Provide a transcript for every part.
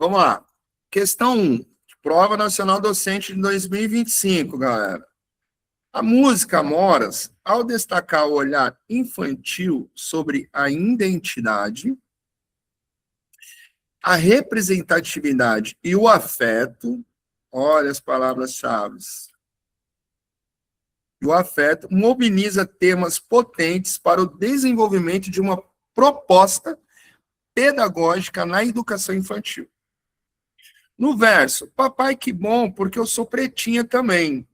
Vamos lá. Questão 1. Prova Nacional Docente de 2025, galera. A música Amoras, ao destacar o olhar infantil sobre a identidade, a representatividade e o afeto, olha as palavras-chave, o afeto mobiliza temas potentes para o desenvolvimento de uma proposta pedagógica na educação infantil. No verso, papai, que bom, porque eu sou pretinha também.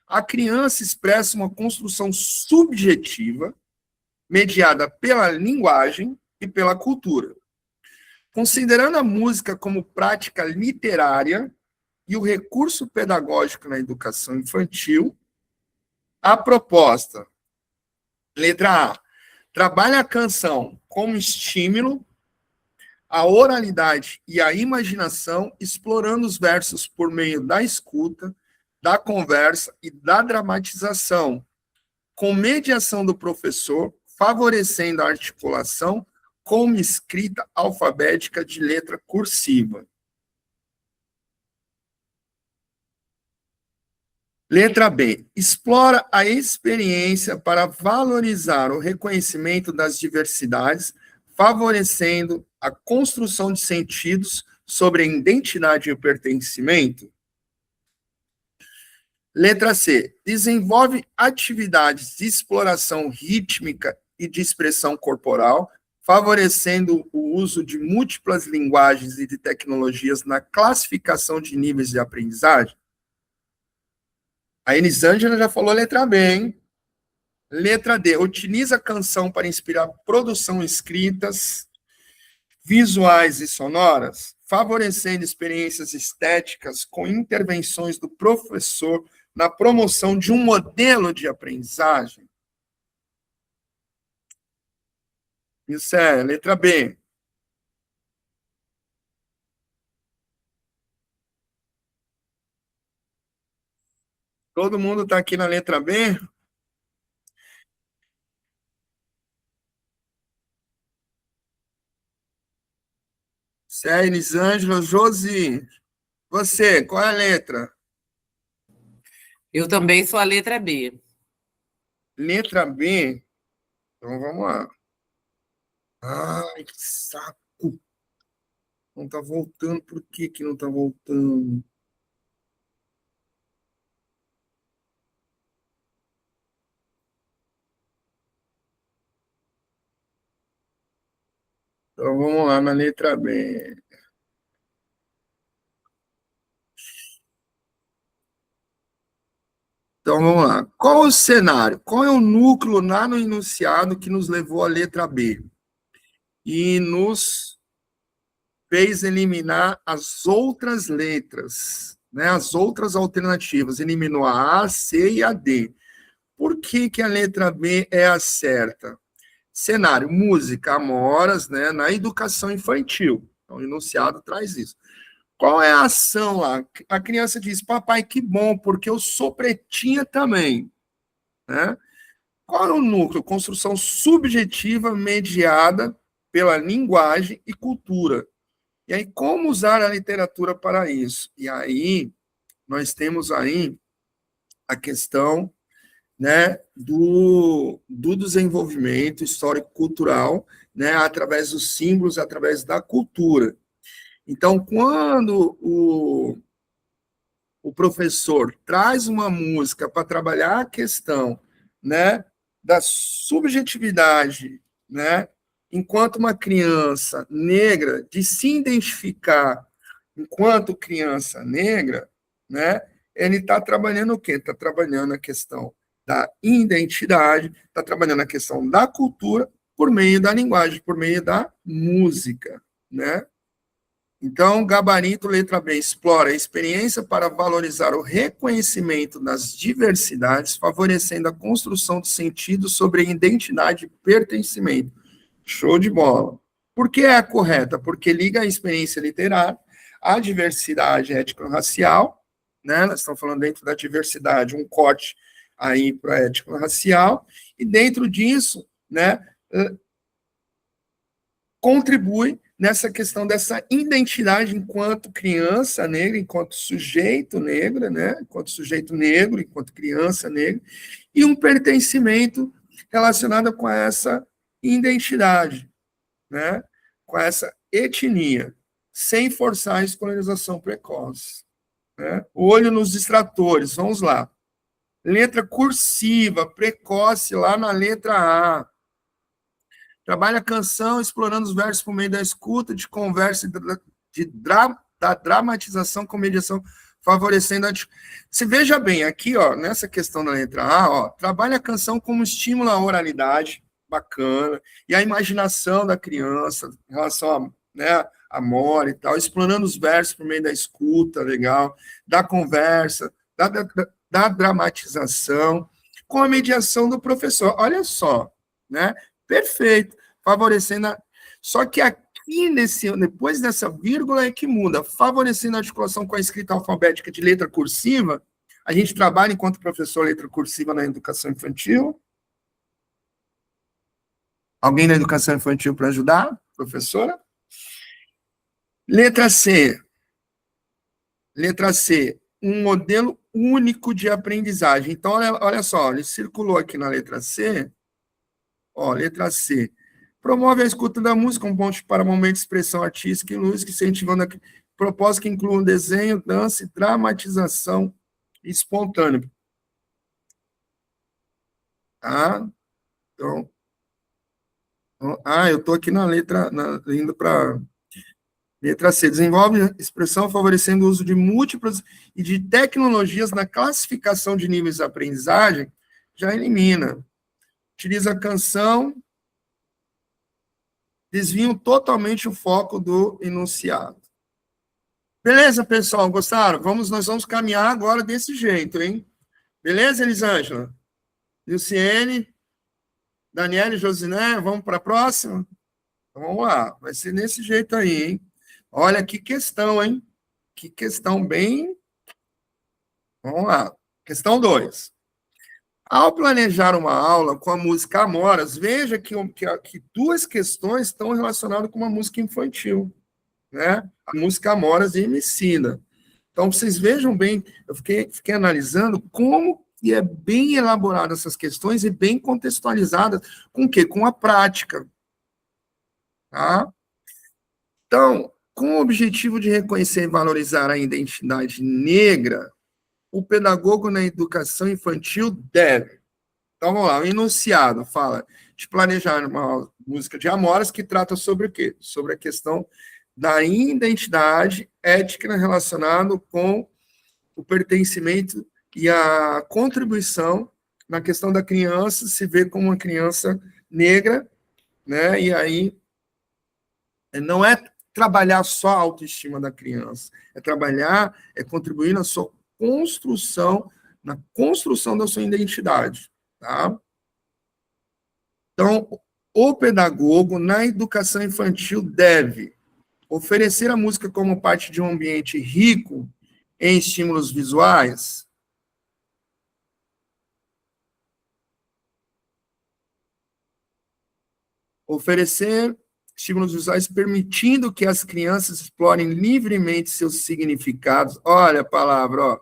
A criança expressa uma construção subjetiva, mediada pela linguagem e pela cultura. Considerando a música como prática literária e o recurso pedagógico na educação infantil, a proposta, letra A, trabalha a canção como estímulo, a oralidade e a imaginação, explorando os versos por meio da escuta, da conversa e da dramatização, com mediação do professor, favorecendo a articulação como escrita alfabética de letra cursiva. Letra B. Explora a experiência para valorizar o reconhecimento das diversidades, favorecendo a construção de sentidos sobre a identidade e o pertencimento. Letra C. Desenvolve atividades de exploração rítmica e de expressão corporal, favorecendo o uso de múltiplas linguagens e de tecnologias na classificação de níveis de aprendizagem. A Elisângela já falou letra B, hein? Letra D. Utiliza a canção para inspirar produção escritas, visuais e sonoras, favorecendo experiências estéticas com intervenções do professor na promoção de um modelo de aprendizagem. Isso é letra B. Todo mundo está aqui na letra B? Cé, Elisângela, Josi. Você, qual é a letra? Eu também sou a letra B. Letra B? Então vamos lá. Ai, que saco. Não está voltando. Por que não está voltando? Então vamos lá na letra B. Então vamos lá. Qual o cenário? Qual é o núcleo lá no enunciado que nos levou à letra B? E nos fez eliminar as outras letras, né? As outras alternativas. Eliminou a A, C e a D. Por que a letra B é a certa? Cenário, música, amoras, né? Na educação infantil. Então, o enunciado traz isso. Qual é a ação lá? A criança diz, papai, que bom, porque eu sou pretinha também. Né? Qual é o núcleo? Construção subjetiva mediada pela linguagem e cultura. E aí, como usar a literatura para isso? E aí, nós temos aí a questão, né, do desenvolvimento histórico-cultural, né, através dos símbolos, através da cultura. Então, quando o professor traz uma música para trabalhar a questão, né, da subjetividade, né, enquanto uma criança negra, de se identificar enquanto criança negra, né, ele está trabalhando o quê? Está trabalhando a questão da identidade, está trabalhando a questão da cultura por meio da linguagem, por meio da música, né? Então, gabarito letra B, explora a experiência para valorizar o reconhecimento das diversidades, favorecendo a construção de sentido sobre a identidade e pertencimento. Show de bola. Por que é a correta? Porque liga a experiência literária à diversidade étnico-racial, né? Nós estamos falando dentro da diversidade, um corte aí para a étnico-racial, e dentro disso, né, contribui nessa questão dessa identidade enquanto criança negra, enquanto sujeito negro, né? Enquanto sujeito negro, enquanto criança negra, e um pertencimento relacionado com essa identidade, né? Com essa etnia, sem forçar a escolarização precoce. Né? Olho nos distratores, vamos lá. Letra cursiva, precoce, lá na letra A. Trabalha a canção explorando os versos por meio da escuta, de conversa, da dramatização com mediação, favorecendo a... Você veja bem, aqui, ó, nessa questão da letra A, ó, trabalha a canção como estímulo à oralidade, bacana, e a imaginação da criança, em relação a, né, a Mora e tal, explorando os versos por meio da escuta, legal, da conversa, da dramatização, com a mediação do professor. Olha só, né? Perfeito, favorecendo a... Só que aqui, depois dessa vírgula, é que muda, favorecendo a articulação com a escrita alfabética de letra cursiva. A gente trabalha, enquanto professor, letra cursiva na educação infantil. Alguém na educação infantil para ajudar? Professora? Letra C. Letra C. Um modelo único de aprendizagem. Então, olha só, ele circulou aqui na letra C. Ó, letra C. Promove a escuta da música, um ponto para momento de expressão artística e lúdica, incentivando a propósito que incluam desenho, dança e dramatização espontânea. Tá? Então, eu estou aqui na letra, indo para letra C. Desenvolve expressão favorecendo o uso de múltiplas e de tecnologias na classificação de níveis de aprendizagem, já elimina. Utiliza a canção, desviam totalmente o foco do enunciado. Beleza, pessoal? Gostaram? Nós vamos caminhar agora desse jeito, hein? Beleza, Elisângela? Luciene, Daniela e Josiné, vamos para a próxima? Então, vamos lá, vai ser desse jeito aí, hein? Olha que questão, hein? Que questão bem... Vamos lá. Questão 2. Ao planejar uma aula com a música Amoras, veja que duas questões estão relacionadas com uma música infantil, né? A música Amoras e Emicida. Então, vocês vejam bem, eu fiquei analisando como que é bem elaborada essas questões e bem contextualizadas com o quê? Com a prática. Tá? Então, com o objetivo de reconhecer e valorizar a identidade negra, o pedagogo na educação infantil deve. Então, vamos lá, o enunciado fala de planejar uma música de Amoras que trata sobre o quê? Sobre a questão da identidade étnica relacionada com o pertencimento e a contribuição na questão da criança, se ver como uma criança negra, né? E aí, não é trabalhar só a autoestima da criança, é contribuir na sua construção, na construção da sua identidade, tá? Então, o pedagogo na educação infantil deve oferecer a música como parte de um ambiente rico em estímulos visuais, oferecer estímulos visuais permitindo que as crianças explorem livremente seus significados. Olha a palavra, ó,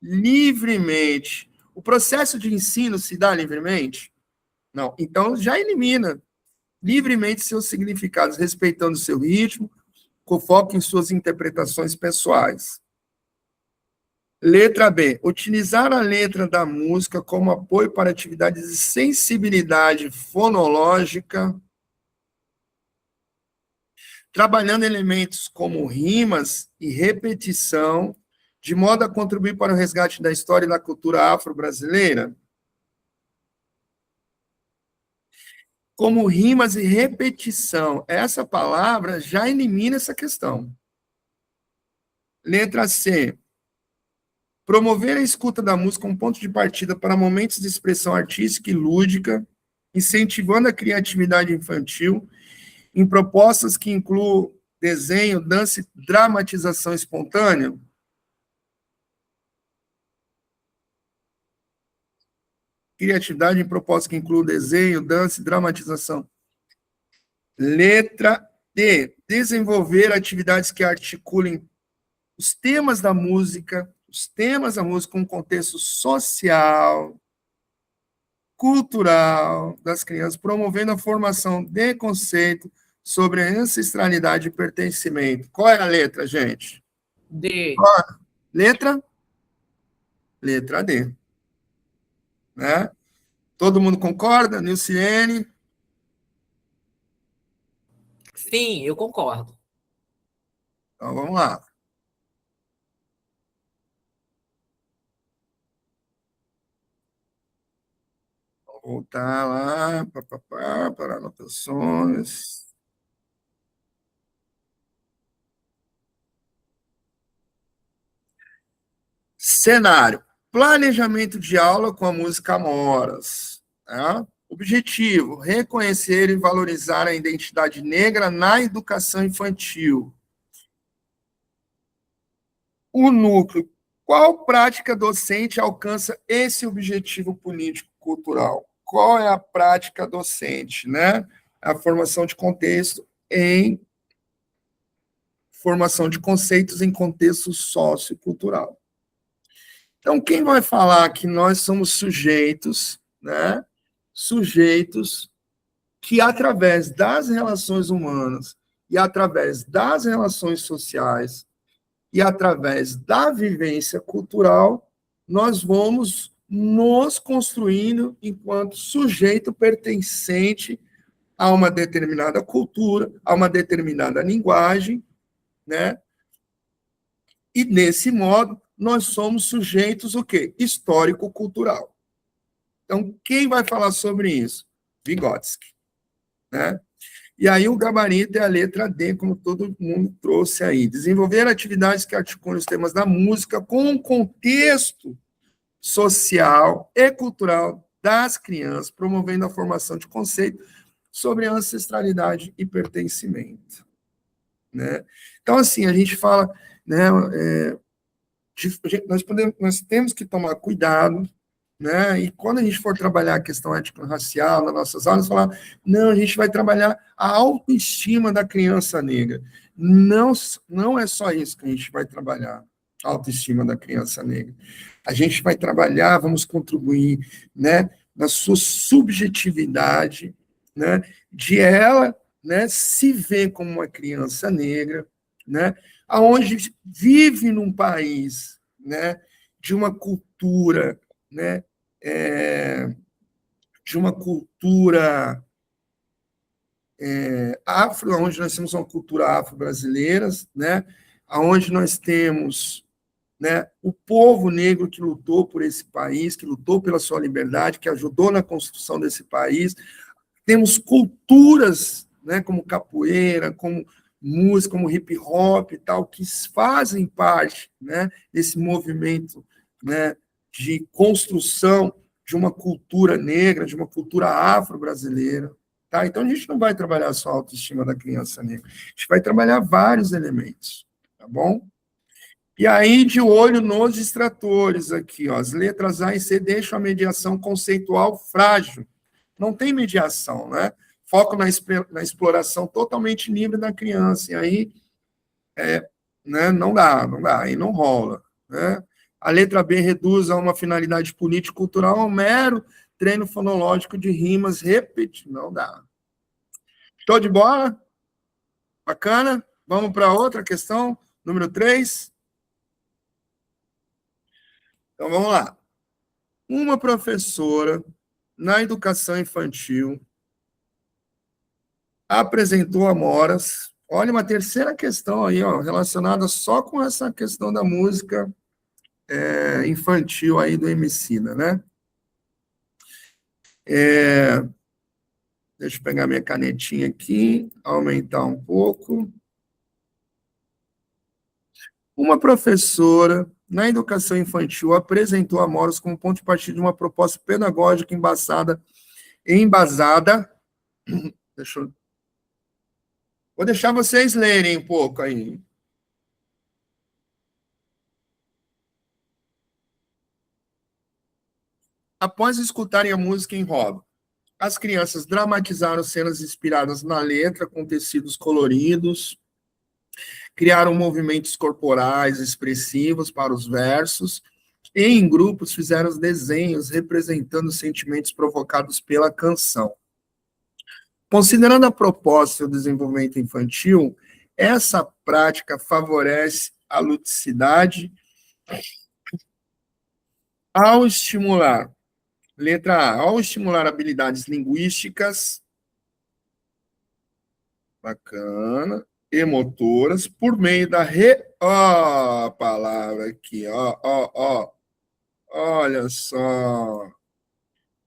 livremente. O processo de ensino se dá livremente? Não. Então, já elimina livremente seus significados, respeitando seu ritmo, com foco em suas interpretações pessoais. Letra B. Utilizar a letra da música como apoio para atividades de sensibilidade fonológica, trabalhando elementos como rimas e repetição, de modo a contribuir para o resgate da história e da cultura afro-brasileira. Como rimas e repetição. Essa palavra já elimina essa questão. Letra C. Promover a escuta da música como ponto de partida para momentos de expressão artística e lúdica, incentivando a criatividade infantil, em propostas que incluam desenho, dança e dramatização espontânea. Criatividade em propostas que incluam desenho, dança e dramatização. Letra D. desenvolver atividades que articulem os temas da música com um contexto social, cultural das crianças, promovendo a formação de conceito sobre a ancestralidade e pertencimento. Qual é a letra, gente? D. Letra? Letra D. Né? Todo mundo concorda? Nilciene? Sim, eu concordo. Então, vamos lá. Vou voltar lá, para anotações. Cenário. Planejamento de aula com a música Amoras. Tá? Objetivo: reconhecer e valorizar a identidade negra na educação infantil. O núcleo. Qual prática docente alcança esse objetivo político-cultural? Qual é a prática docente, né? A formação de contexto em formação de conceitos em contexto sociocultural. Então, quem vai falar que nós somos sujeitos, né? Sujeitos que, através das relações humanas e através das relações sociais e através da vivência cultural, nós vamos nos construindo enquanto sujeito pertencente a uma determinada cultura, a uma determinada linguagem, né? E, nesse modo, nós somos sujeitos o quê? Histórico-cultural. Então, quem vai falar sobre isso? Vygotsky, né? E aí o gabarito é a letra D, como todo mundo trouxe aí. Desenvolver atividades que articulem os temas da música com um contexto social e cultural das crianças, promovendo a formação de conceitos sobre ancestralidade e pertencimento. Né? Então, assim, a gente fala, né, nós temos que tomar cuidado, né? E quando a gente for trabalhar a questão étnico-racial nas nossas aulas, falar, não, a gente vai trabalhar a autoestima da criança negra. Não, não é só isso que a gente vai trabalhar, a autoestima da criança negra. A gente vai trabalhar, vamos contribuir, né, na sua subjetividade, né, de ela, né, se ver como uma criança negra, né, aonde vive num país, né, de uma cultura, né, de uma cultura afro, onde nós temos uma cultura afro-brasileira, né, onde nós temos, né, o povo negro que lutou por esse país, que lutou pela sua liberdade, que ajudou na construção desse país. Temos culturas, né, como capoeira, como música, como hip hop e tal, que fazem parte, né, desse movimento, né, de construção de uma cultura negra, de uma cultura afro-brasileira. Tá? Então, a gente não vai trabalhar só a autoestima da criança negra, a gente vai trabalhar vários elementos, tá bom? E aí, de olho nos distratores aqui, ó, as letras A e C deixam a mediação conceitual frágil. Não tem mediação, né? Foco na exploração totalmente livre da criança. E aí, né, não dá, aí não rola. Né? A letra B reduz a uma finalidade político-cultural ao mero treino fonológico de rimas repetidas. Não dá. Show de bola? Bacana? Vamos para outra questão, número 3. Então, vamos lá. Uma professora na educação infantil apresentou amoras. Olha, uma terceira questão aí, ó, relacionada só com essa questão da música infantil aí do Emicida, né? Deixa eu pegar minha canetinha aqui, aumentar um pouco. Uma professora na educação infantil apresentou a Moros como ponto de partida de uma proposta pedagógica embasada. Vou deixar vocês lerem um pouco aí. Após escutarem a música em roda, As crianças dramatizaram cenas inspiradas na letra, com tecidos coloridos, criaram movimentos corporais expressivos para os versos, e em grupos fizeram os desenhos representando os sentimentos provocados pela canção. Considerando a proposta e o desenvolvimento infantil, essa prática favorece a ludicidade ao estimular, letra A, ao estimular habilidades linguísticas, bacana, e motoras, por meio da ó, a palavra aqui, ó, olha só,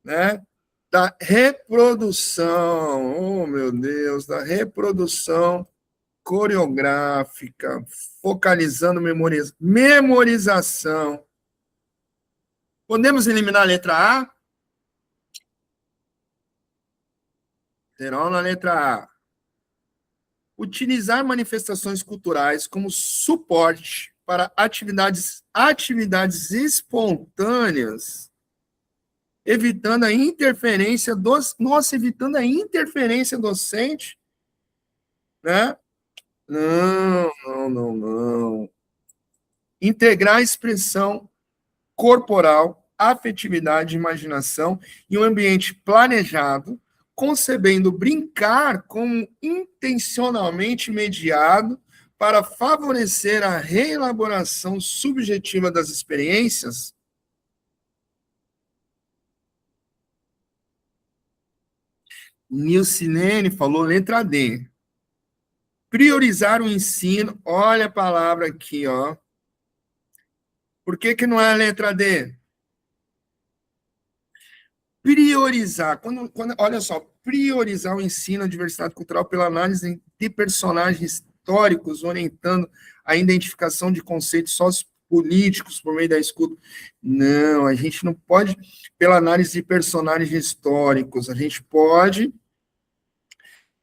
né? Da reprodução, oh meu Deus, da reprodução coreográfica, focalizando memorização. Podemos eliminar a letra A? Serão na letra A. Utilizar manifestações culturais como suporte para atividades espontâneas, evitando a interferência evitando a interferência docente, né? Não. Integrar a expressão corporal, afetividade, imaginação em um ambiente planejado, concebendo brincar como intencionalmente mediado para favorecer a reelaboração subjetiva das experiências. Nilcinene falou letra D. Priorizar o ensino, olha a palavra aqui, ó. Por que não é a letra D? Priorizar, olha só, priorizar o ensino à diversidade cultural pela análise de personagens históricos, orientando a identificação de conceitos sociopolíticos por meio da escuta. Não, a gente não pode, pela análise de personagens históricos, a gente pode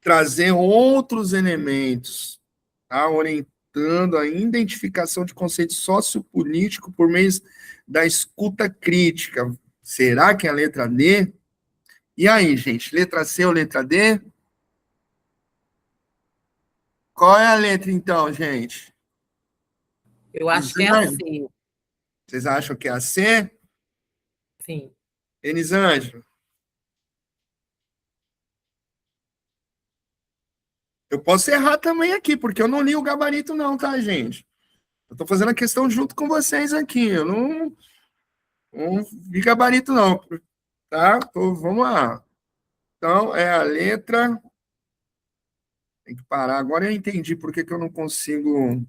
trazer outros elementos, tá? Orientando a identificação de conceitos sociopolíticos por meio da escuta crítica. Será que é a letra D? E aí, gente, letra C ou letra D? Qual é a letra, então, gente? Eu acho que é a C. Vocês acham que é a C? Sim. Elisângela? Eu posso errar também aqui, porque eu não li o gabarito não, tá, gente? Eu estou fazendo a questão junto com vocês aqui. Eu não vi gabarito não, tá? Vamos lá. Então, é a letra... Tem que parar. Agora eu entendi por que eu não consigo...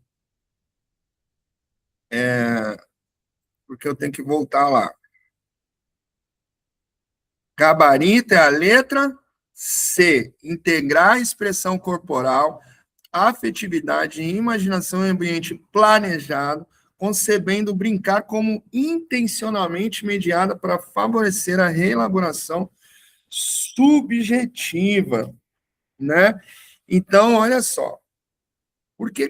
Porque eu tenho que voltar lá. Gabarito é a letra C. Integrar a expressão corporal, afetividade e imaginação em ambiente planejado, concebendo brincar como intencionalmente mediada para favorecer a reelaboração subjetiva, né? Então, olha só. Por que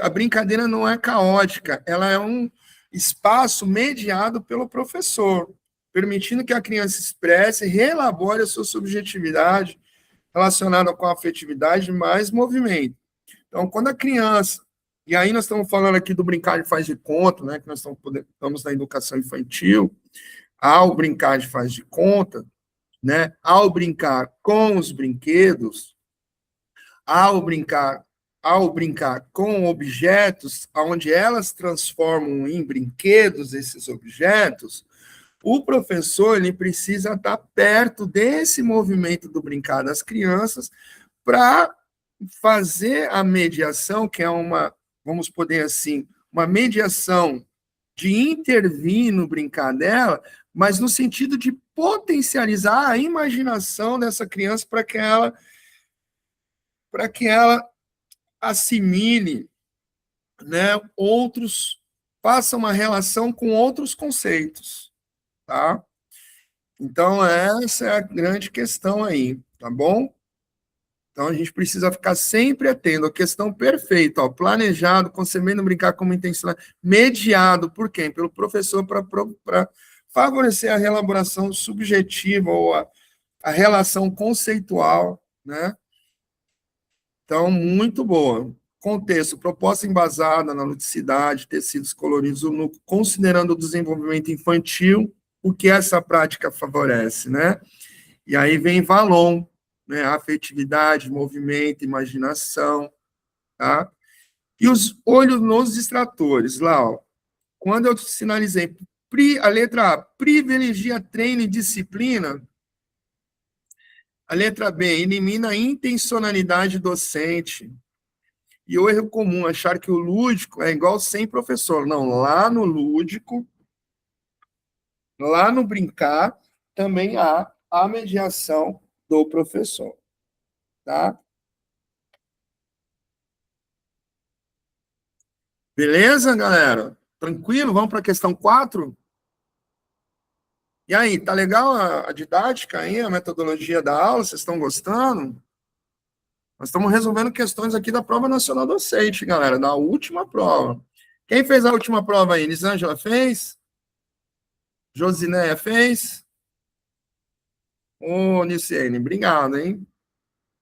a brincadeira não é caótica? Ela é um espaço mediado pelo professor, permitindo que a criança expresse e reelabore a sua subjetividade relacionada com a afetividade mais movimento. Então, quando a criança... E aí nós estamos falando aqui do brincar de faz de conta, né, que nós estamos na educação infantil, ao brincar de faz de conta, né, ao brincar com os brinquedos, ao brincar com objetos, onde elas transformam em brinquedos esses objetos, o professor ele precisa estar perto desse movimento do brincar das crianças para fazer a mediação, que é vamos poder assim, uma mediação de intervir no brincar dela, mas no sentido de potencializar a imaginação dessa criança para que ela assimile, né, faça uma relação com outros conceitos, tá? Então, essa é a grande questão aí, tá bom? Então, a gente precisa ficar sempre atento. A questão perfeita, ó, planejado, concebendo brincar como intencional, mediado por quem? Pelo professor para favorecer a elaboração subjetiva ou a relação conceitual, né? Então, muito boa. Contexto, proposta embasada na ludicidade, tecidos coloridos, o núcleo, considerando o desenvolvimento infantil, o que essa prática favorece, né? E aí vem Valon, né? Afetividade, movimento, imaginação, tá? E os olhos nos distratores, lá, ó. Quando eu sinalizei a letra A, privilegia treino e disciplina, a letra B, elimina a intencionalidade docente. E o erro comum, achar que o lúdico é igual sem professor. Não, lá no lúdico, lá no brincar, também há a mediação do professor, tá? Beleza, galera? Tranquilo? Vamos para a questão 4? E aí, tá legal a didática aí, a metodologia da aula? Vocês estão gostando? Nós estamos resolvendo questões aqui da prova nacional docente, galera, da última prova. Quem fez a última prova aí? Elisângela fez? Josinéia fez? Ô, Niciene, obrigado, hein?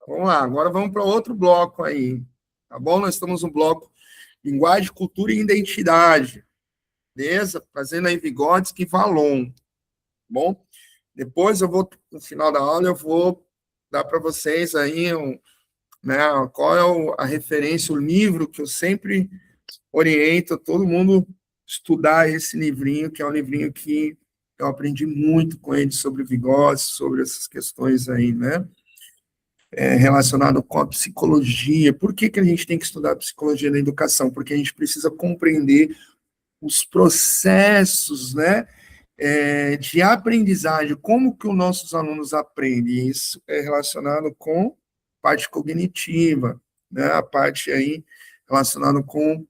Vamos lá, agora vamos para outro bloco aí, tá bom? Nós estamos no bloco Linguagem, Cultura e Identidade, beleza? Fazendo aí Vygotsky e Valon, tá bom? Depois eu vou, no final da aula, eu vou dar para vocês aí né, qual é a referência, o livro que eu sempre oriento todo mundo estudar esse livrinho, que é um livrinho que eu aprendi muito com ele sobre Vygotsky, sobre essas questões aí, né? Relacionado com a psicologia. Por que a gente tem que estudar a psicologia na educação? Porque a gente precisa compreender os processos, né, de aprendizagem, como que os nossos alunos aprendem. Isso é relacionado com a parte cognitiva, né, a parte aí relacionada com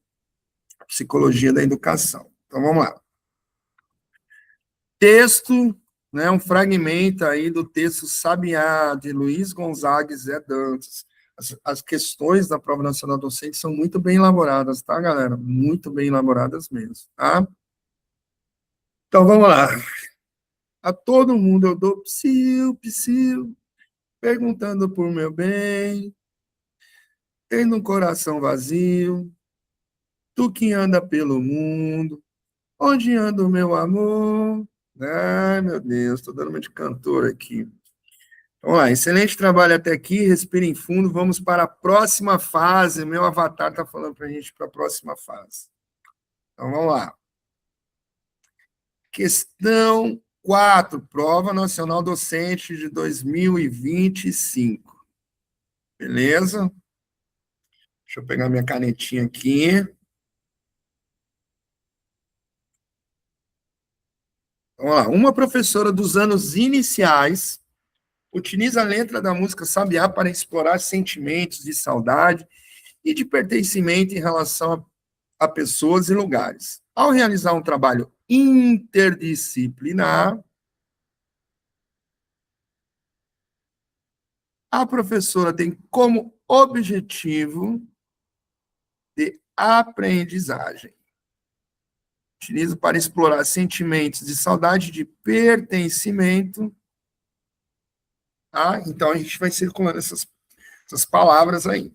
a psicologia da educação. Então, vamos lá. Texto, né, um fragmento aí do texto Sabiá, de Luiz Gonzaga e Zé Dantas. As questões da Prova Nacional Docente são muito bem elaboradas, tá, galera? Muito bem elaboradas mesmo, tá? Então, vamos lá. A todo mundo eu dou psiu, psiu, perguntando por meu bem, tendo um coração vazio, tu que anda pelo mundo, onde anda o meu amor? Ai, meu Deus, estou dando uma de cantor aqui. Vamos lá, excelente trabalho até aqui, respirem fundo, vamos para a próxima fase. Meu avatar está falando para a gente para a próxima fase. Então, vamos lá. Questão 4, Prova Nacional Docente de 2025. Beleza? Deixa eu pegar minha canetinha aqui. Vamos lá. Uma professora dos anos iniciais utiliza a letra da música Sabiá para explorar sentimentos de saudade e de pertencimento em relação a pessoas e lugares. Ao realizar um trabalho interdisciplinar, a professora tem como objetivo de aprendizagem. Utiliza para explorar sentimentos de saudade, de pertencimento. Tá? Então, a gente vai circulando essas palavras aí.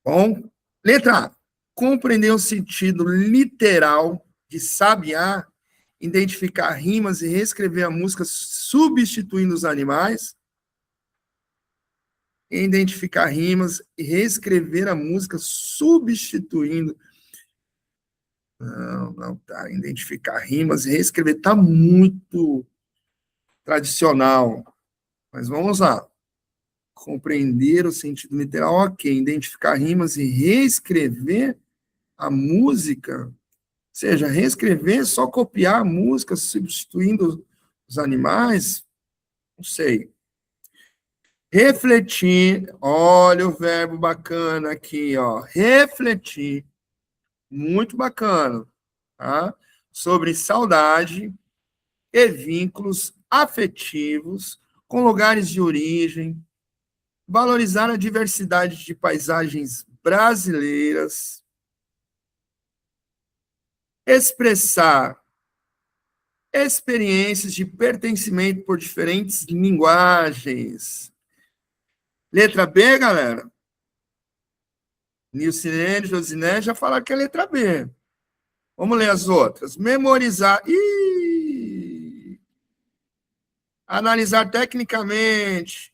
Bom, letra A. Compreender o sentido literal de sabiá, identificar rimas e reescrever a música substituindo os animais. Identificar rimas e reescrever a música substituindo. Não, tá. Identificar rimas e reescrever. Tá muito tradicional. Mas vamos lá. Compreender o sentido literal, ok. Identificar rimas e reescrever a música, ou seja, reescrever, só copiar a música, substituindo os animais, não sei. Refletir, olha o verbo bacana aqui, ó, refletir, muito bacana, tá? Sobre saudade e vínculos afetivos com lugares de origem, valorizar a diversidade de paisagens brasileiras, expressar experiências de pertencimento por diferentes linguagens. Letra B, galera. Nilcinene, Josiné já falaram que é letra B. Vamos ler as outras. Memorizar. Analisar tecnicamente.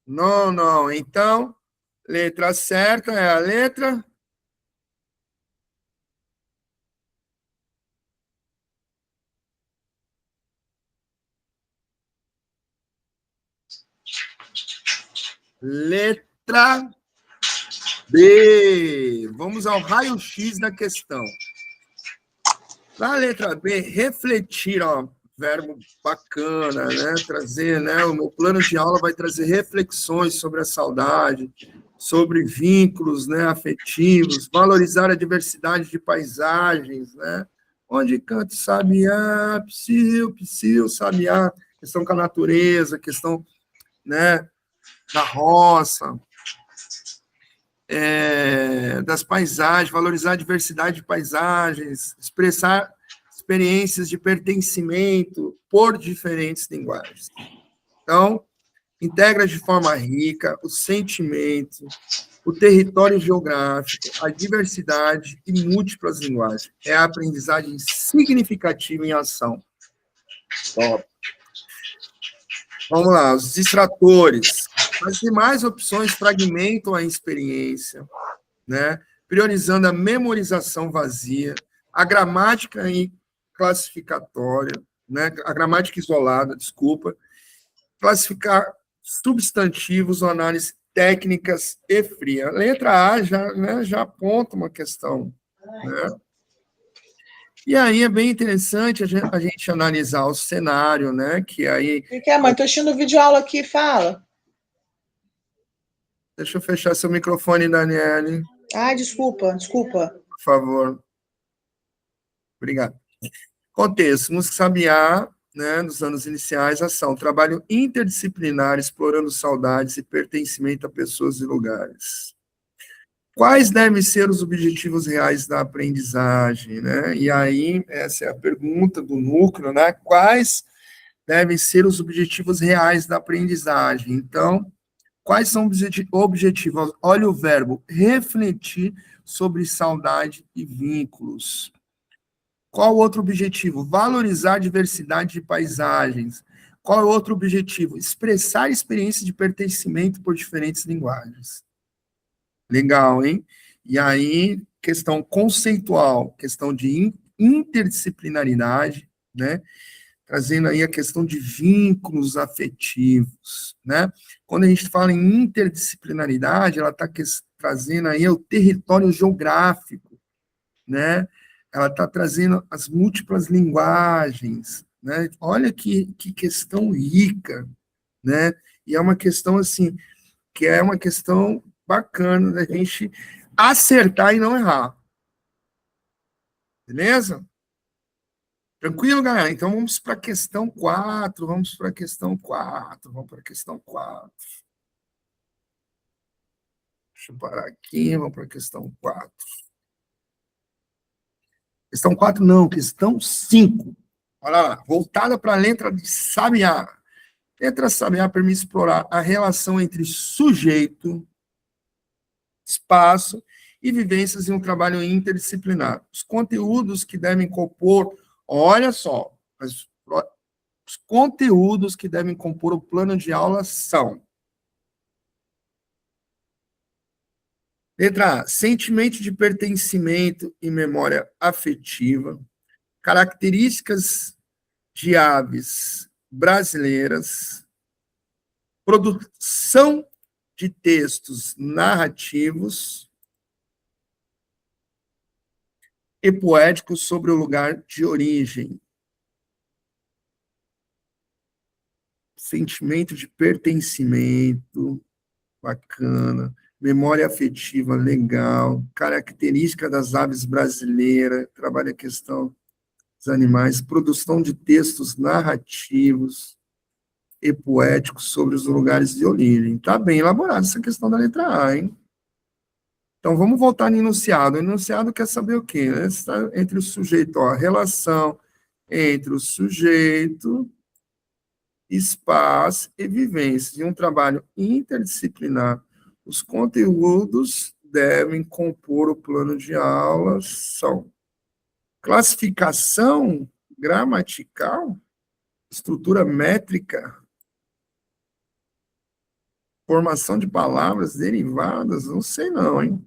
Não, não. Então, letra certa é a letra... Letra B. Vamos ao raio-x da questão. Na letra B, refletir, ó, verbo bacana, né? Trazer, né? O meu plano de aula vai trazer reflexões sobre a saudade, sobre vínculos, né, afetivos, valorizar a diversidade de paisagens, né? Onde canta sabiá, psiu, sabiá, questão com a natureza, questão, né, da roça, das paisagens, valorizar a diversidade de paisagens, expressar experiências de pertencimento por diferentes linguagens. Então, integra de forma rica o sentimento, o território geográfico, a diversidade e múltiplas linguagens. É a aprendizagem significativa em ação. Top. Vamos lá, os distratores. As demais opções fragmentam a experiência, né? Priorizando a memorização vazia, a gramática classificatória, né? A gramática isolada, desculpa, classificar substantivos ou análise técnicas e fria. A letra A já, né, já aponta uma questão, né? E aí é bem interessante a gente analisar o cenário, né? Que aí... O que é, mãe? Estou assistindo vídeo aula aqui, fala. Deixa eu fechar seu microfone, Daniele. Ai, desculpa. Por favor. Obrigado. Contexto. Música Sabiá, né, nos anos iniciais, ação. Trabalho interdisciplinar, explorando saudades e pertencimento a pessoas e lugares. Quais devem ser os objetivos reais da aprendizagem, né? E aí, essa é a pergunta do núcleo, né? Quais devem ser os objetivos reais da aprendizagem? Então, quais são os objetivos? Olha o verbo, refletir sobre saudade e vínculos. Qual outro objetivo? Valorizar a diversidade de paisagens. Qual outro objetivo? Expressar experiências de pertencimento por diferentes linguagens. Legal, hein? E aí, questão conceitual, questão de interdisciplinaridade, né? Trazendo aí a questão de vínculos afetivos, né? Quando a gente fala em interdisciplinaridade, ela está trazendo aí o território geográfico, né? Ela está trazendo as múltiplas linguagens, né? Olha que questão rica, né? E é uma questão, assim, que é uma questão bacana da gente acertar e não errar. Beleza? Tranquilo, galera? Então, vamos para a questão 4. Vamos para a questão 4. Deixa eu parar aqui. Vamos para a questão 4. Questão 4 não, questão 5. Olha lá, voltada para a letra de Sabiá. Letra Sabiá permite explorar a relação entre sujeito, espaço e vivências em um trabalho interdisciplinar. Os conteúdos que devem compor, olha só, os conteúdos que devem compor o plano de aula são: letra A, sentimento de pertencimento e memória afetiva, características de aves brasileiras, produção de textos narrativos e poéticos sobre o lugar de origem. Sentimento de pertencimento, bacana. Memória afetiva, legal. Característica das aves brasileiras, trabalha a questão dos animais. Produção de textos narrativos e poéticos sobre os lugares de origem. Está bem elaborada essa questão da letra A, hein? Então, vamos voltar no enunciado. O enunciado quer saber o quê? Está entre o sujeito, ó, a relação entre o sujeito, espaço e vivência de um trabalho interdisciplinar. Os conteúdos devem compor o plano de aula são classificação gramatical, estrutura métrica, formação de palavras derivadas, não sei não, hein?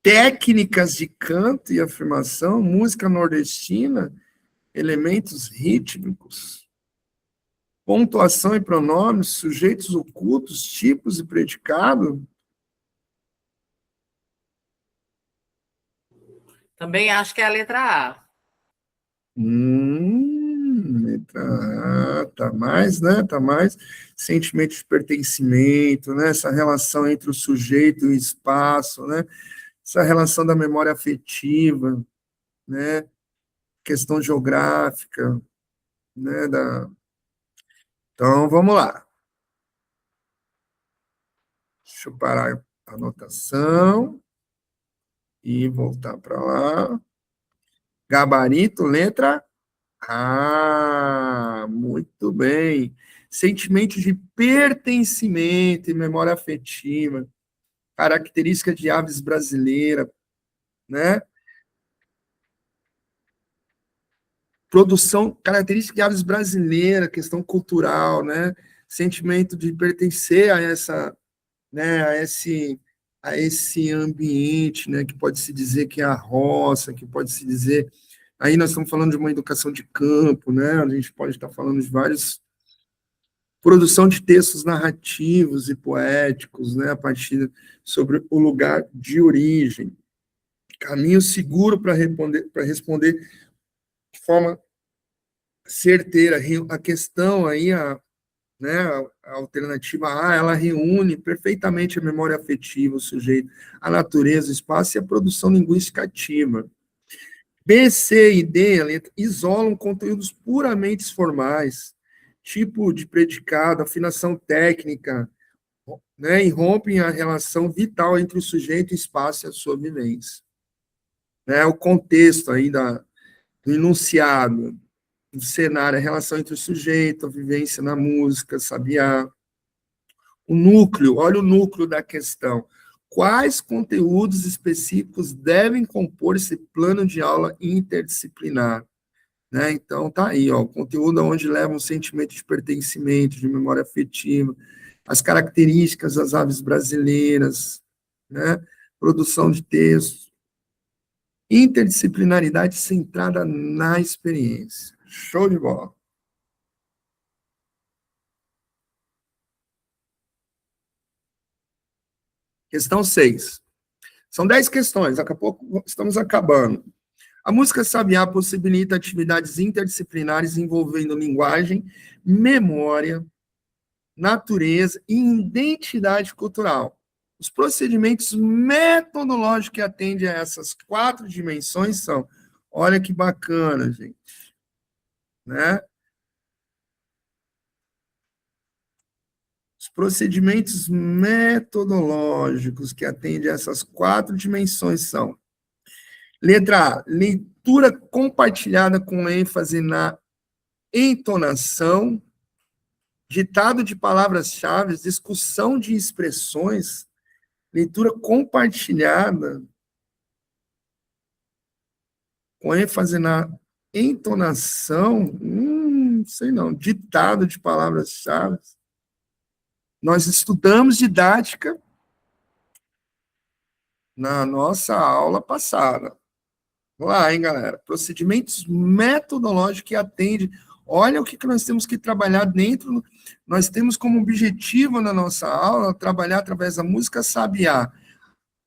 Técnicas de canto e afirmação, música nordestina, elementos rítmicos, pontuação e pronomes, sujeitos ocultos, tipos e predicado. Também acho que é a letra A. Letra A, tá mais, né? Tá mais sentimento de pertencimento, né? Essa relação entre o sujeito e o espaço, né? Essa relação da memória afetiva, né? Questão geográfica, né? Então, vamos lá. Deixa eu parar a anotação e voltar para lá. Gabarito, letra A. Muito bem. Sentimento de pertencimento e memória afetiva. Característica de aves brasileira, né? Produção, característica de aves brasileira, questão cultural, né? Sentimento de pertencer a essa, né, a esse ambiente, né, que pode se dizer que é a roça, que pode se dizer, aí nós estamos falando de uma educação de campo, né, a gente pode estar falando de vários, produção de textos narrativos e poéticos, né, a partir sobre o lugar de origem, caminho seguro para responder de forma certeira, a questão aí, né, a alternativa A, ela reúne perfeitamente a memória afetiva, o sujeito, a natureza, o espaço e a produção linguística ativa. B, C e D, a letra, isolam conteúdos puramente formais, tipo de predicado, afinação técnica, né, e rompem a relação vital entre o sujeito, o espaço e a sua vivência. Né, o contexto aí do enunciado, do cenário, a relação entre o sujeito, a vivência na música, sabiá. O núcleo, olha o núcleo da questão. Quais conteúdos específicos devem compor esse plano de aula interdisciplinar? Né? Então, tá aí, ó, o conteúdo onde leva um sentimento de pertencimento, de memória afetiva, as características das aves brasileiras, né? Produção de textos, interdisciplinaridade centrada na experiência. Show de bola. Questão 6. São 10 questões, daqui a pouco estamos acabando. A música sabiá possibilita atividades interdisciplinares envolvendo linguagem, memória, natureza e identidade cultural. Os procedimentos metodológicos que atendem a essas 4 dimensões são, olha que bacana, gente, né? Os procedimentos metodológicos que atendem a essas 4 dimensões são: letra A, leitura compartilhada com ênfase na entonação, ditado de palavras-chave, discussão de expressões, leitura compartilhada com ênfase na entonação, sei não, ditado de palavras-chave. Nós estudamos didática na nossa aula passada. Vamos lá, hein, galera? Procedimentos metodológicos que atendem. Olha o que nós temos que trabalhar dentro. Nós temos como objetivo na nossa aula trabalhar através da música sabiá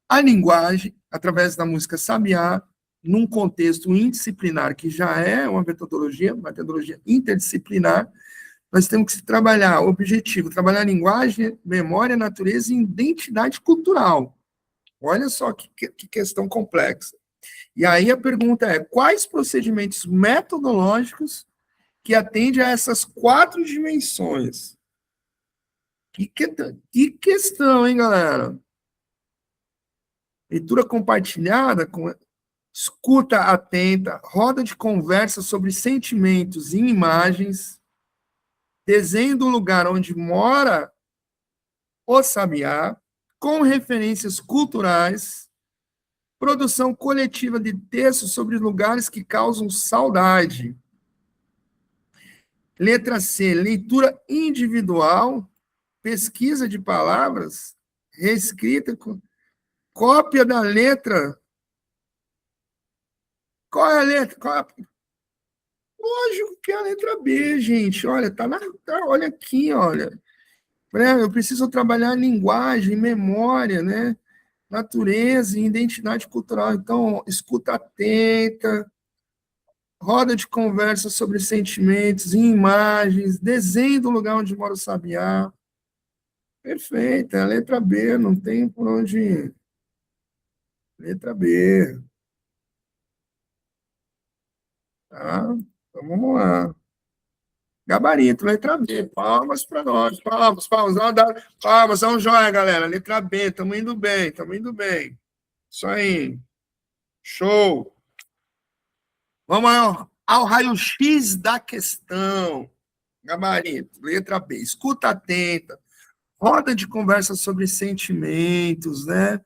a linguagem, através da música sabiá, num contexto indisciplinar, que já é uma metodologia interdisciplinar. Nós temos que trabalhar o objetivo, trabalhar linguagem, memória, natureza e identidade cultural. Olha só que questão complexa. E aí a pergunta é, quais procedimentos metodológicos que atendem a essas 4 dimensões? Que questão, hein, galera? Leitura compartilhada, com escuta atenta, roda de conversa sobre sentimentos e imagens, desenho do lugar onde mora o sabiá, com referências culturais, produção coletiva de textos sobre lugares que causam saudade. Letra C, leitura individual, pesquisa de palavras, reescrita, cópia da letra. Qual é a letra? Lógico que é a letra B, gente. Olha, olha aqui, olha. Eu preciso trabalhar linguagem, memória, né? Natureza e identidade cultural. Então, escuta atenta, roda de conversa sobre sentimentos e imagens, desenho do lugar onde mora o sabiá. Perfeito, é a letra B, não tem por onde ir. Letra B. Tá? Então, vamos lá. Gabarito, letra B. Palmas para nós. Palmas. Palmas, é um joia, galera. Letra B, estamos indo bem, estamos indo bem. Isso aí. Show. Vamos ao raio-x da questão. Gabarito, letra B. Escuta atenta. Roda de conversa sobre sentimentos, né?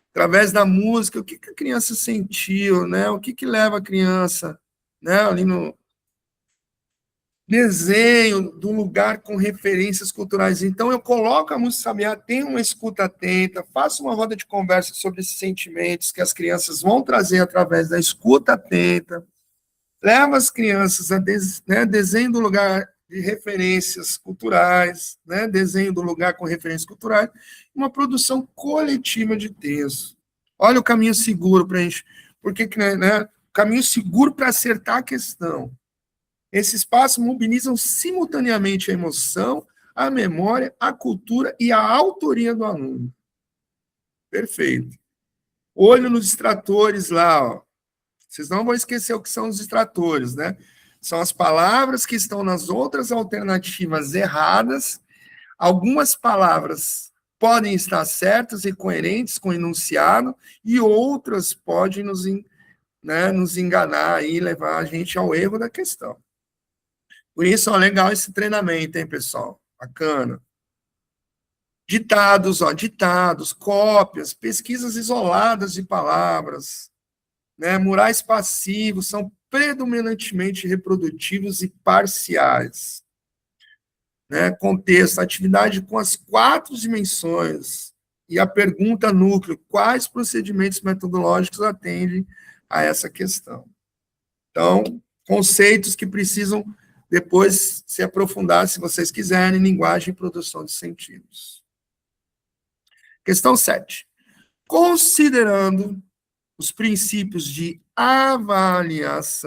Através da música, o que a criança sentiu, né? O que leva a criança, né? Ali no desenho do lugar com referências culturais. Então, eu coloco a música sabiá, tenho uma escuta atenta, faço uma roda de conversa sobre esses sentimentos que as crianças vão trazer através da escuta atenta, levo as crianças a desenho do lugar de referências culturais, né, desenho do lugar com referências culturais, uma produção coletiva de texto. Olha o caminho seguro para a gente, porque, né, caminho seguro para acertar a questão. Esses passos mobilizam simultaneamente a emoção, a memória, a cultura e a autoria do aluno. Perfeito. Olho nos distratores lá, ó. Vocês não vão esquecer o que são os distratores, né? São as palavras que estão nas outras alternativas erradas. Algumas palavras podem estar certas e coerentes com o enunciado, e outras podem nos enganar e levar a gente ao erro da questão. Por isso, ó, legal esse treinamento, hein, pessoal? Bacana. Ditados, cópias, pesquisas isoladas de palavras, né? Murais passivos são predominantemente reprodutivos e parciais. Né? Contexto, atividade com as 4 dimensões e a pergunta núcleo, quais procedimentos metodológicos atendem a essa questão? Então, conceitos que precisam depois se aprofundar, se vocês quiserem, em linguagem e produção de sentidos. Questão 7. Considerando os princípios de avaliação.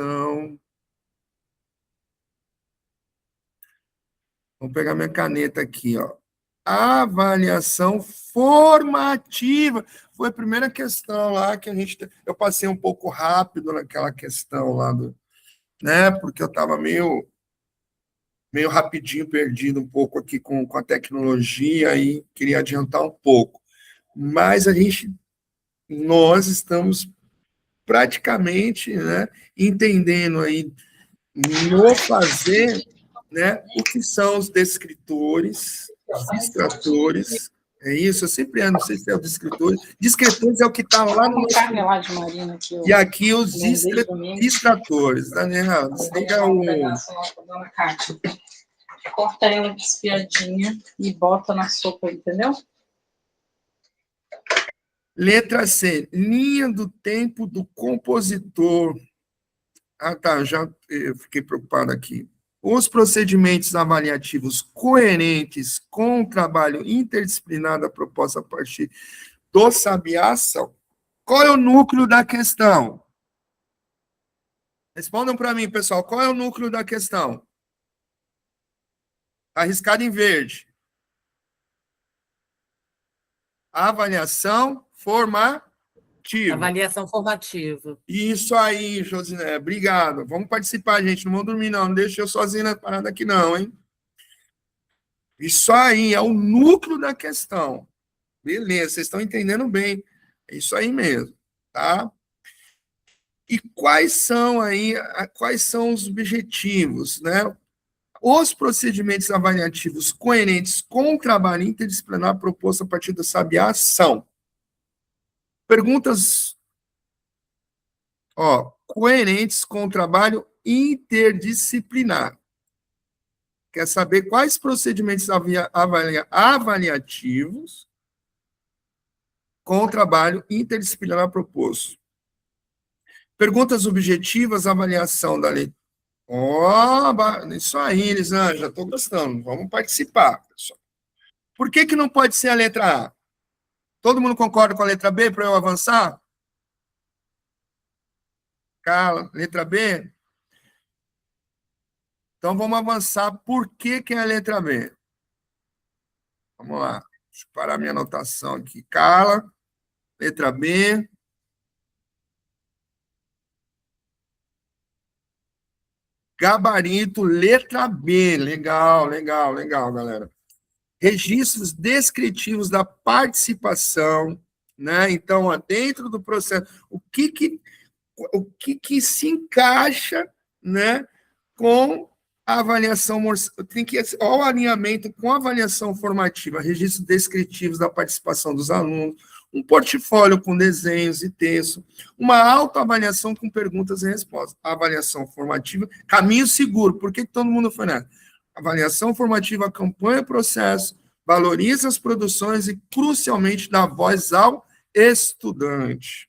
Vou pegar minha caneta aqui, ó. Avaliação formativa. Foi a primeira questão lá que eu passei um pouco rápido naquela questão lá né? Porque eu estava meio rapidinho, perdido um pouco aqui com a tecnologia e queria adiantar um pouco. Mas nós estamos praticamente, né, entendendo aí no fazer, né, o que são os descritores, os distratores. É isso, eu sempre não sei se é o descritor. Descritores é o que está lá no nosso... E aqui os distratores. Daniel, desliga o... Corta ela desfiadinha e bota na sopa, entendeu? Letra C, linha do tempo do compositor. Ah, tá, eu fiquei preocupado aqui. Os procedimentos avaliativos coerentes com o trabalho interdisciplinar da proposta a partir do sabiá são. Qual é o núcleo da questão? Respondam para mim, pessoal, qual é o núcleo da questão? Arriscado em verde. Avaliação formativa. Avaliação formativa. Isso aí, Josiné. Obrigado. Vamos participar, gente. Não vão dormir, não. Não deixa eu sozinho na parada aqui, não, hein? Isso aí, é o núcleo da questão. Beleza, vocês estão entendendo bem É isso aí mesmo, tá? E quais são os objetivos, né? Os procedimentos avaliativos coerentes com o trabalho interdisciplinar proposto a partir do Sabiá são perguntas, coerentes com o trabalho interdisciplinar. Quer saber quais procedimentos avaliativos com o trabalho interdisciplinar proposto. Perguntas objetivas, avaliação da lei. Isso aí, Elisângela, estou gostando. Vamos participar, pessoal. Por que não pode ser a letra A? Todo mundo concorda com a letra B para eu avançar? Carla, letra B? Então vamos avançar. Por que é a letra B? Vamos lá. Deixa eu parar minha anotação aqui. Carla, letra B. Gabarito, letra B. Legal, galera. Registros descritivos da participação, né? Então, dentro do processo, o que se encaixa, né, com a avaliação, tem que o alinhamento com a avaliação formativa, registros descritivos da participação dos alunos, um portfólio com desenhos e texto, uma autoavaliação com perguntas e respostas, avaliação formativa, caminho seguro. Por que todo mundo foi nessa? Avaliação formativa acompanha o processo, valoriza as produções e, crucialmente, dá voz ao estudante.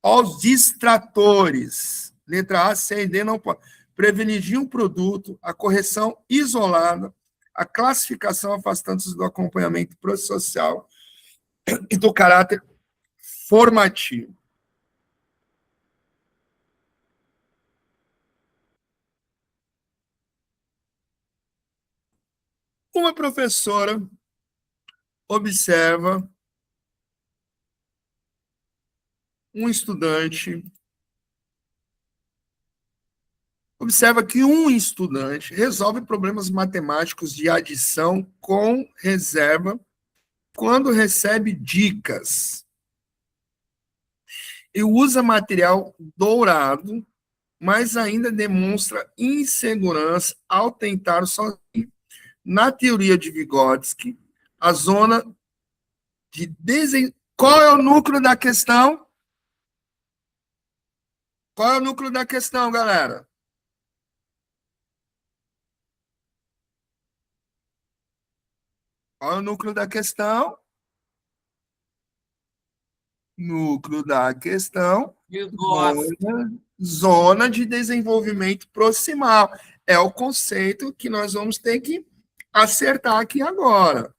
Aos distratores, letra A, C e D não pode. Privilegia o produto, a correção isolada, a classificação afastando-se do acompanhamento processual e do caráter formativo. Uma professora observa um estudante, observa que um estudante resolve problemas matemáticos de adição com reserva quando recebe dicas e usa material dourado, mas ainda demonstra insegurança ao tentar sozinho. Na teoria de Vygotsky, a zona de Qual é o núcleo da questão? Qual é o núcleo da questão, galera? Qual é o núcleo da questão? Núcleo da questão, zona de desenvolvimento proximal. É o conceito que nós vamos ter que acertar aqui agora.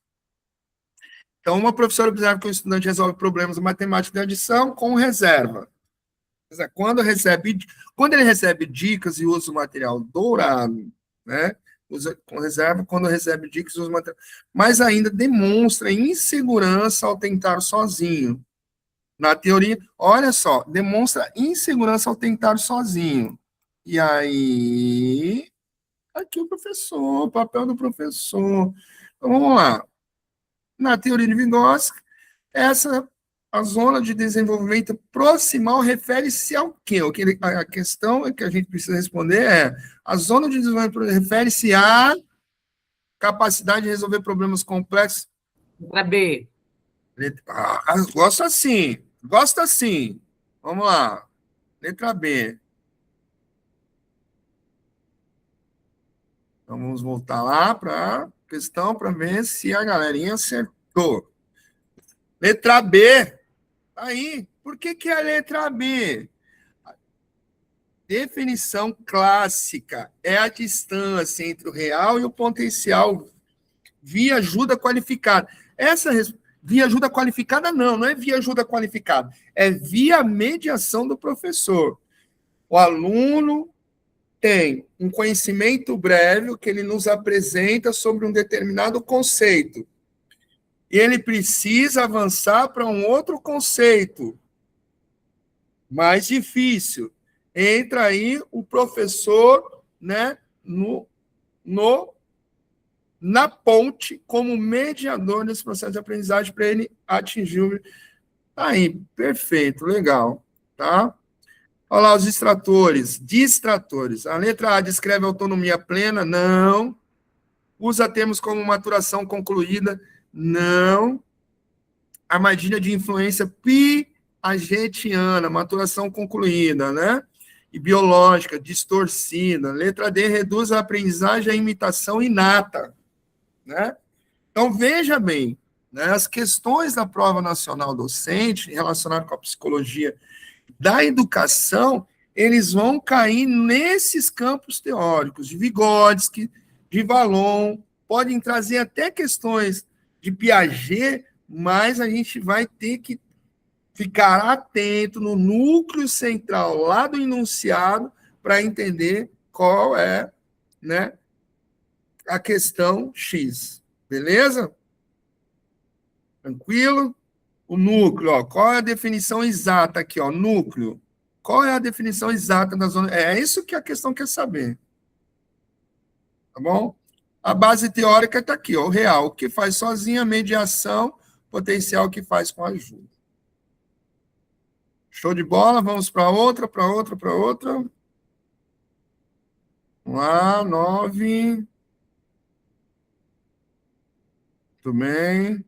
Então, uma professora observa que o estudante resolve problemas matemáticos de adição com reserva. Quando ele recebe dicas e usa o material dourado, né? Usa com reserva, quando recebe dicas e usa o material, mas ainda demonstra insegurança ao tentar sozinho. Na teoria, olha só, demonstra insegurança ao tentar sozinho. E aí, aqui o papel do professor. Então, vamos lá. Na teoria de Vygotsky, a zona de desenvolvimento proximal refere-se ao quê? A questão que a gente precisa responder é: a zona de desenvolvimento refere-se à capacidade de resolver problemas complexos? Letra B. Gosto assim. Vamos lá. Letra B. Então, vamos voltar lá para a questão para ver se a galerinha acertou. Letra B. Aí, por que é a letra B? Definição clássica é a distância entre o real e o potencial via ajuda qualificada. Via ajuda qualificada não é via ajuda qualificada, é via mediação do professor. O aluno tem um conhecimento breve que ele nos apresenta sobre um determinado conceito. E ele precisa avançar para um outro conceito mais difícil. Entra aí o professor, né, na ponte como mediador nesse processo de aprendizagem para ele atingir Aí, perfeito, legal, tá? Olha lá os distratores. A letra A descreve autonomia plena? Não. Usa termos como maturação concluída? Não. Armadilha de influência piagetiana, maturação concluída, né? E biológica, distorcida. Letra D reduz a aprendizagem à imitação inata, né? Então, veja bem, né, as questões da prova nacional docente relacionadas com a psicologia da educação, eles vão cair nesses campos teóricos, de Vygotsky, de Vallon, podem trazer até questões de Piaget, mas a gente vai ter que ficar atento no núcleo central lá do enunciado para entender qual é, né, a questão X. Beleza? Tranquilo? O núcleo, ó, qual é a definição exata aqui, ó, núcleo? Qual é a definição exata da zona? É isso que a questão quer saber. Tá bom? A base teórica está aqui, ó, o real, o que faz sozinho, a mediação, potencial que faz com ajuda. Show de bola, vamos para outra. Vamos lá, 9. Tudo bem.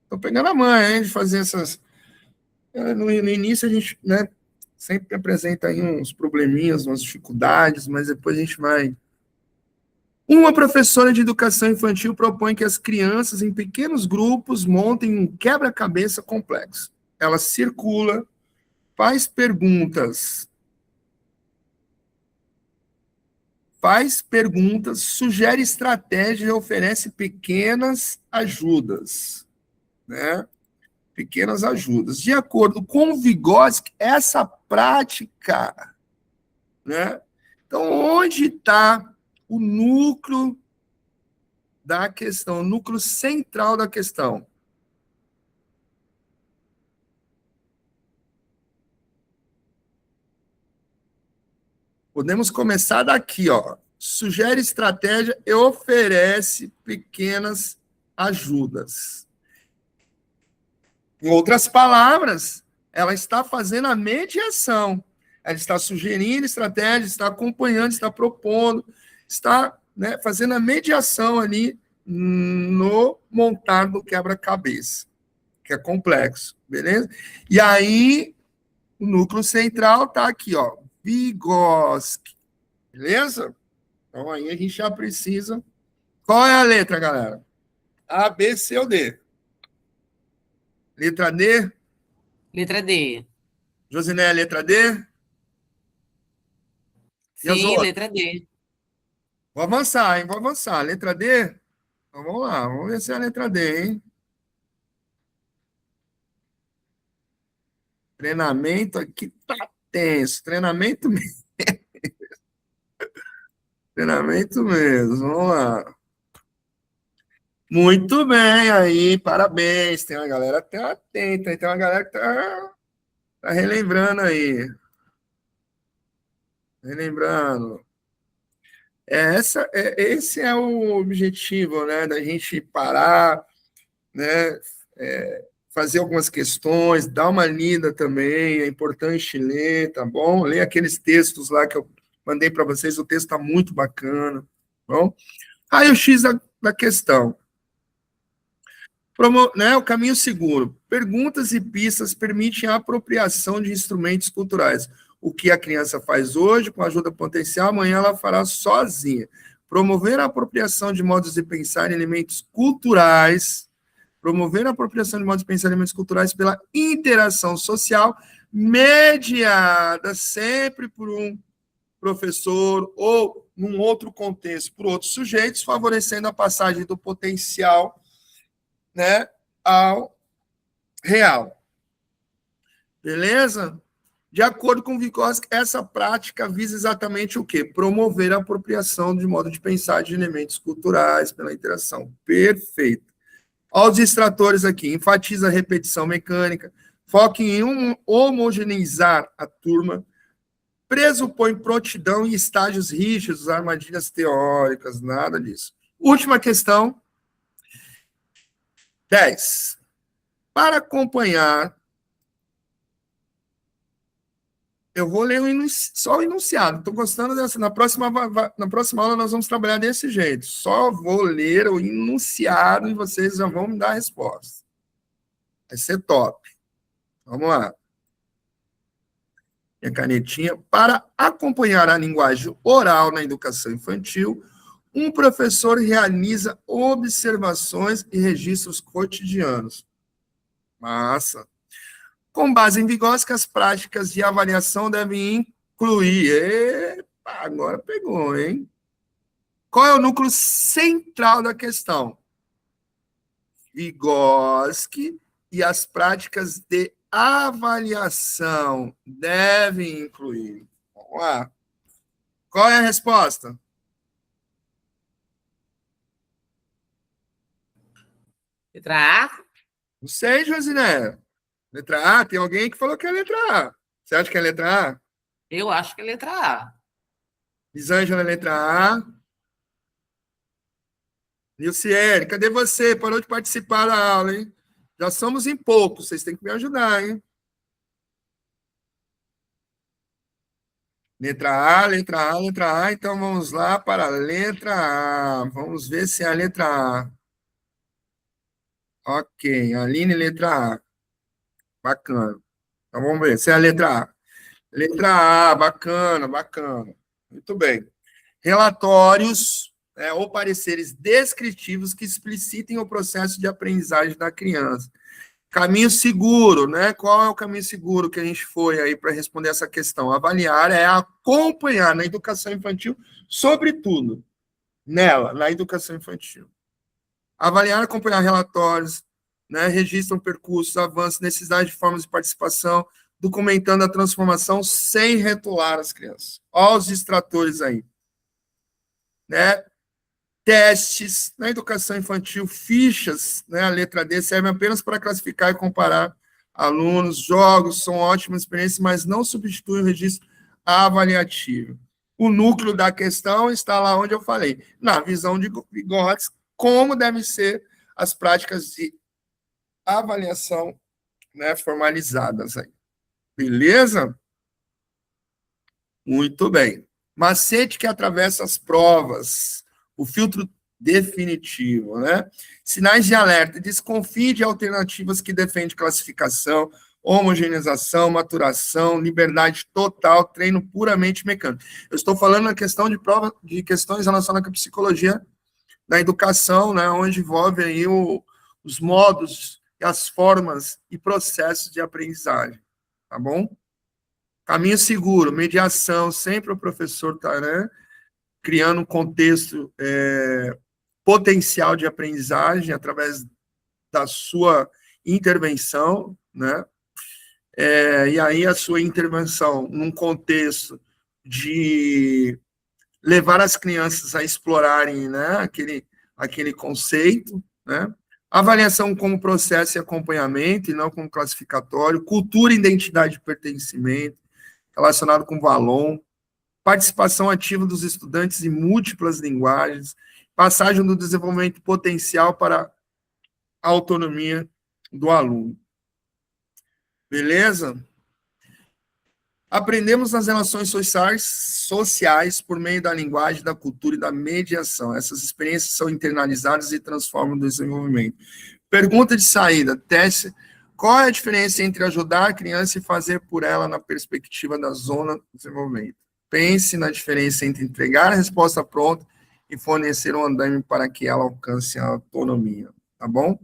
Estou pegando a manha, hein, de fazer essas... No início a gente, né, sempre apresenta aí uns probleminhas, umas dificuldades, mas depois a gente vai... Uma professora de educação infantil propõe que as crianças, em pequenos grupos, montem um quebra-cabeça complexo. Ela circula, faz perguntas, sugere estratégias e oferece pequenas ajudas, né? Pequenas ajudas. De acordo com Vygotsky, essa prática, né? Então, onde está o núcleo da questão, o núcleo central da questão? Podemos começar daqui, ó. Sugere estratégia e oferece pequenas ajudas. Em outras palavras, ela está fazendo a mediação. Ela está sugerindo estratégia, está acompanhando, está propondo, está, né, fazendo a mediação ali no montar do quebra-cabeça, que é complexo, beleza? E aí, o núcleo central está aqui, ó, Vygotsky, beleza? Então, aí a gente já precisa... Qual é a letra, galera? A, B, C ou D? Letra D? Letra D. Josiné, letra D? E as Sim, outras? letra D. Vou avançar, hein? Vou avançar. Letra D? Então, vamos lá. Vamos ver se é a letra D, hein? Treinamento aqui tá tenso. Treinamento mesmo. Treinamento mesmo. Vamos lá. Muito bem aí. Parabéns. Tem uma galera que tá atenta. Tem uma galera que tá relembrando aí. Relembrando. Esse é o objetivo, né? Da gente parar, né? Fazer algumas questões, dar uma lida também, é importante ler, tá bom? Ler aqueles textos lá que eu mandei para vocês, o texto está muito bacana, tá bom? Aí o X da questão. Né, o caminho seguro. Perguntas e pistas permitem a apropriação de instrumentos culturais. O que a criança faz hoje, com ajuda potencial, amanhã ela fará sozinha. Promover a apropriação de modos de pensar em elementos culturais. Promover a apropriação de modos de pensar em elementos culturais pela interação social, mediada sempre por um professor ou, num outro contexto, por outros sujeitos, favorecendo a passagem do potencial, né, ao real. Beleza? De acordo com Vygotsky, essa prática visa exatamente o quê? Promover a apropriação de modo de pensar de elementos culturais pela interação. Perfeito. Olha os distratores aqui. Enfatiza a repetição mecânica, foca em homogeneizar a turma, pressupõe prontidão e estágios rígidos, armadilhas teóricas, nada disso. Última questão. 10. Para acompanhar Eu vou ler só o enunciado. Estou gostando dessa. Na próxima aula nós vamos trabalhar desse jeito. Só vou ler o enunciado e vocês já vão me dar a resposta. Vai ser top. Vamos lá. Minha canetinha. Para acompanhar a linguagem oral na educação infantil, um professor realiza observações e registros cotidianos. Massa. Com base em Vygotsky, as práticas de avaliação devem incluir... Epa, agora pegou, hein? Qual é o núcleo central da questão? Vygotsky e as práticas de avaliação devem incluir. Vamos lá. Qual é a resposta? Letra A? Não sei, Josiné. Letra A? Tem alguém que falou que é letra A. Você acha que é letra A? Eu acho que é letra A. Lisângela, letra A. Nilciene, cadê você? Parou de participar da aula, hein? Já somos em poucos, vocês têm que me ajudar, hein? Letra A, letra A, letra A. Então, vamos lá para a letra A. Vamos ver se é a letra A. Ok, Aline, letra A. Bacana. Então, vamos ver se é a letra A. Letra A, bacana, bacana. Muito bem. Relatórios, ou pareceres descritivos que explicitem o processo de aprendizagem da criança. Caminho seguro, né? Qual é o caminho seguro que a gente foi aí para responder essa questão? Avaliar é acompanhar na educação infantil, sobretudo, nela, na educação infantil. Avaliar, acompanhar relatórios, né? Registram percursos, avanços, necessidade de formas de participação, documentando a transformação sem retolar as crianças. Olha os distratores aí. Né? Testes na educação infantil, fichas, né? A letra D serve apenas para classificar e comparar alunos. Jogos são ótimas experiências, mas não substituem o registro avaliativo. O núcleo da questão está lá onde eu falei, na visão de Vygotsky, como devem ser as práticas de avaliação, né, formalizadas aí. Beleza? Muito bem. Macete que atravessa as provas, o filtro definitivo, né? Sinais de alerta, desconfie de alternativas que defendem classificação, homogeneização, maturação, liberdade total, treino puramente mecânico. Eu estou falando na questão de prova, de questões relacionadas com a psicologia da educação, né, onde envolve aí os modos, as formas e processos de aprendizagem, tá bom? Caminho seguro, mediação, sempre o professor está, né, criando um contexto potencial de aprendizagem através da sua intervenção, né? E aí a sua intervenção num contexto de levar as crianças a explorarem, né, aquele conceito, né? Avaliação como processo e acompanhamento, e não como classificatório, cultura e identidade de pertencimento, relacionado com Valon, participação ativa dos estudantes em múltiplas linguagens, passagem do desenvolvimento potencial para a autonomia do aluno. Beleza? Aprendemos as relações sociais por meio da linguagem, da cultura e da mediação. Essas experiências são internalizadas e transformam o desenvolvimento. Pergunta de saída, teste. Qual é a diferença entre ajudar a criança e fazer por ela na perspectiva da zona de desenvolvimento? Pense na diferença entre entregar a resposta pronta e fornecer um andaime para que ela alcance a autonomia, tá bom?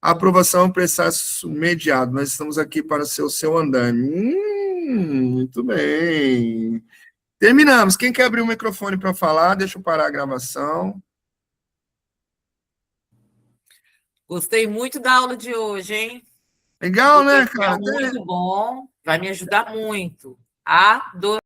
A aprovação é um processo mediado. Nós estamos aqui para ser o seu andaime. Muito bem. Terminamos. Quem quer abrir o microfone para falar? Deixa eu parar a gravação. Gostei muito da aula de hoje, hein? Legal, né, cara? Muito bom. Vai me ajudar muito. Adorei.